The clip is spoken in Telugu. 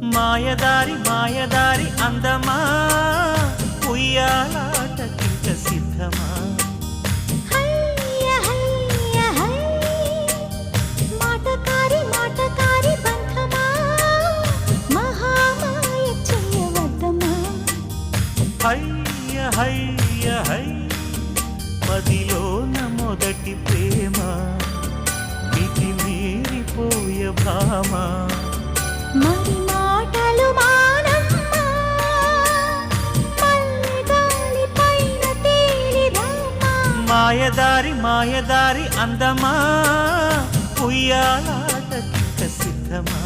మాయదారి మాయదారి అందమా ఉయ్యాలాటకింక సిద్ధమా మాటకారి మాటకారి బంధమా మహామాయ చెయ్యవద్దమా హయ్య హయ్య హై మదిలోన మొదటి ప్రేమ మితి మీరిపోయ భామ మరి మాటలు మానమ్మా మల్లెగాలి పైన తేలి రామా మాయదారి మాయదారి అందమా ఉయ్యాలాటకింక సిద్ధమా